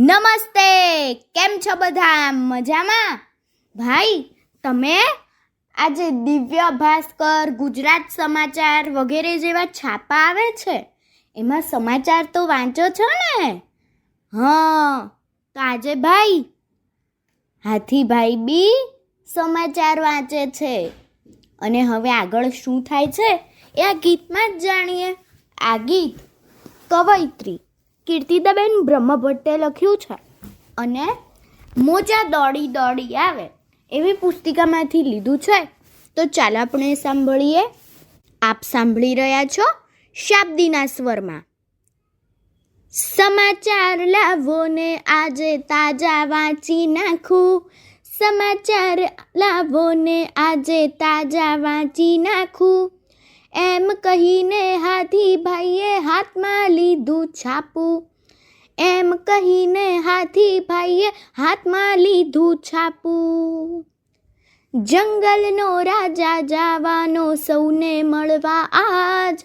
નમસ્તે, કેમ છો બધા? મજામાં? ભાઈ, તમે આજે દિવ્ય ભાસ્કર, ગુજરાત સમાચાર વગેરે જેવા છાપા આવે છે, એમાં સમાચાર તો વાંચો છો ને? હા, તો આજે ભાઈ હાથીભાઈ બી સમાચાર વાંચે છે. અને હવે આગળ શું થાય છે એ આ ગીતમાં જ જાણીએ. આ ગીત કવયત્રી કીર્તિદાબેન બ્રહ્મભટ્ટે લખ્યું છે અને મોજા દોડી દોડી આવે એવી પુસ્તિકામાંથી લીધું છે. તો ચાલો આપણે સાંભળીએ. આપ સાંભળી રહ્યા છો શાબ્દીના સ્વરમાં. સમાચાર લાવો ને આજે તાજા વાંચી નાખું. સમાચાર લાવો ને આજે તાજા વાંચી નાખું. એમ કહીને હાથીભાઈએ હાથમાં લીધું છાપું. એમ કહીને હાથીભાઈએ હાથમાં લીધું છાપું. જંગલનો રાજા જવાનો સૌને મળવા આજ.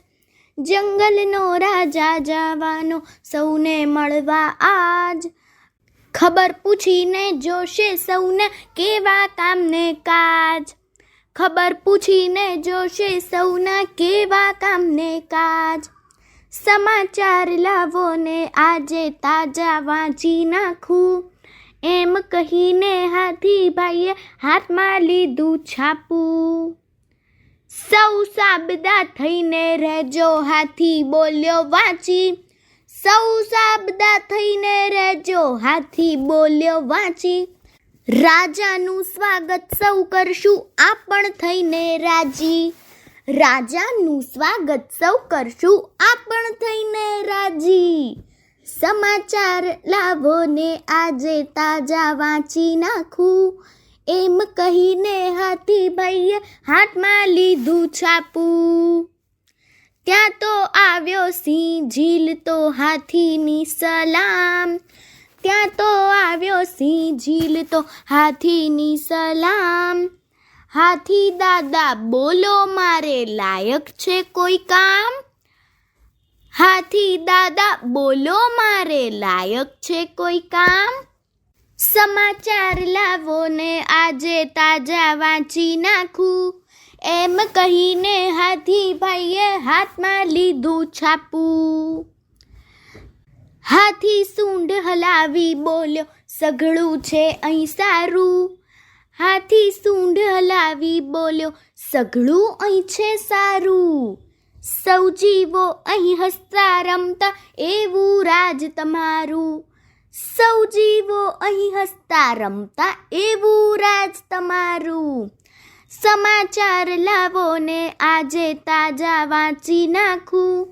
જંગલનો રાજા જવાનો સૌને મળવા આજ. ખબર પૂછીને જોશે સૌને કેવા કામને કાજ. ખબર પૂછીને જોશે સૌના કેવા કામને કાજ. સમાચાર લાવો ને આજે તાજા વાંચી નાખું. એમ કહીને હાથીભાઈએ હાથમાં લીધું છાપું. સૌ સાબદા થઈને રહેજો, હાથી બોલ્યો વાંચી. સૌ સાબદા થઈને રહેજો, હાથી બોલ્યો વાંચી. રાજાનું સ્વાગત સૌ કરશું, આપણ થઈને રાજી. રાજાનું સ્વાગત સૌ કરશું, આપણ થઈને રાજી. સમાચાર લાવો ને આજે તાજા વાંચી નાખું. એમ કહીને હાથીભાઈએ હાથમાં લીધું છાપું. ત્યાં તો આવ્યો સિંહ, ઝીલતો હાથીની સલામ. ત્યાં તો આવ્યો સિંહ, ઝીલતો હાથીની સલામ. હાથી દાદા બોલો, મારે લાયક છે કોઈ કામ. હાથી દાદા બોલો, મારે લાયક છે કોઈ કામ. સમાચાર લાવો ને આજે તાજા વાંચી નાખું. એમ કહીને હાથીભાઈએ હાથમાં લીધું છાપું. હાથી સૂંઢ હલાવી બોલ્યો, સઘળું છે અહીં સારું. હાથી સૂંઢ હલાવી બોલ્યો, સઘળું અહીં છે સારું. સૌ જીવો અહીં હસતા રમતા એવું રાજ તમારું. સૌ જીવો અહીં હસતા રમતા એવું રાજ તમારું. સમાચાર લાવો ને આજે તાજા વાંચી નાખું.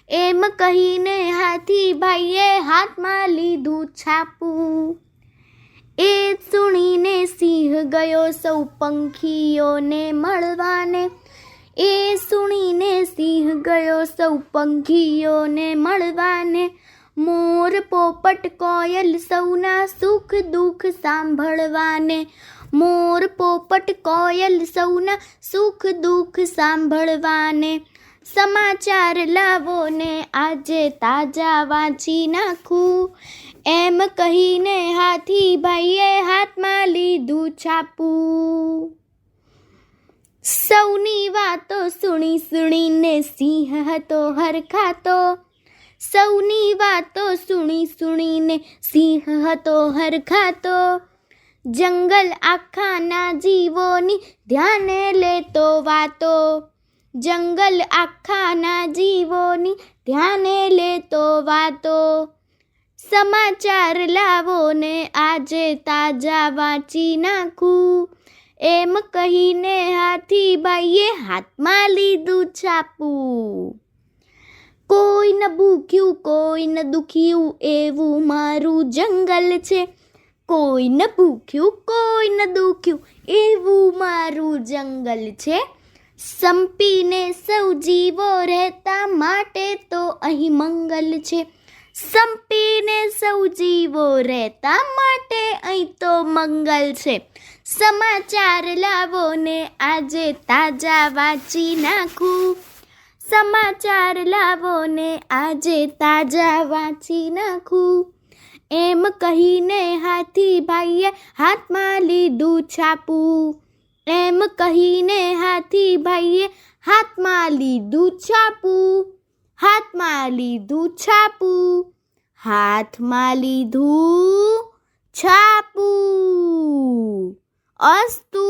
એમ કહીને હાથીભાઈએ હાથમાં લીધું છાપું. એ સુણીને સિંહ ગયો સૌ પંખીઓને મળવાને. એ સુણીને સિંહ ગયો સૌ પંખીઓને મળવાને. મોર પોપટ કોયલ સૌના સુખ દુઃખ સાંભળવાને. મોર પોપટ કોયલ સૌના સુખ દુઃખ સાંભળવાને. સમાચાર લાવો ને આજે તાજા વાંચી નાખું. એમ કહીને હાથીભાઈએ હાથમાં લીધું છાપું. સૌની વાતો સુણી સુણીને સિંહ હતો હરખાતો. સૌની વાતો સુણી સુણીને સિંહ હતો હરખાતો. જંગલ આખાના જીવોની ધ્યાને લેતો વાતો. જંગલ આખાના જીવોની ધ્યાને લેતો વાતો. સમાચાર લાવો ને આજે તાજા વાંચી નાખું. એમ કહીને હાથીભાઈએ હાથમાં લીધું છાપું. કોઈ ન ભૂખ્યું કોઈ ન દુખ્યું એવું મારું જંગલ છે. કોઈ ન ભૂખ્યું કોઈ ન દુખ્યું એવું મારું જંગલ છે. સંપીને સૌ જીવો રહેતા માટે તો અહીં મંગલ છે. સંપીને સૌ જીવો રહેતા માટે અહીં તો મંગલ છે. સમાચાર લાવો ને આજે તાજા વાંચી નાખું. સમાચાર લાવો ને આજે તાજા વાંચી નાખું. એમ કહીને હાથીભાઈએ હાથમાં લીધું છાપું. એમ કહીને હાથીભાઈએ હાથમાં લીધું છાપું. હાથમાં લીધું છાપું. હાથમાં લીધું છાપું. અસ્તુ.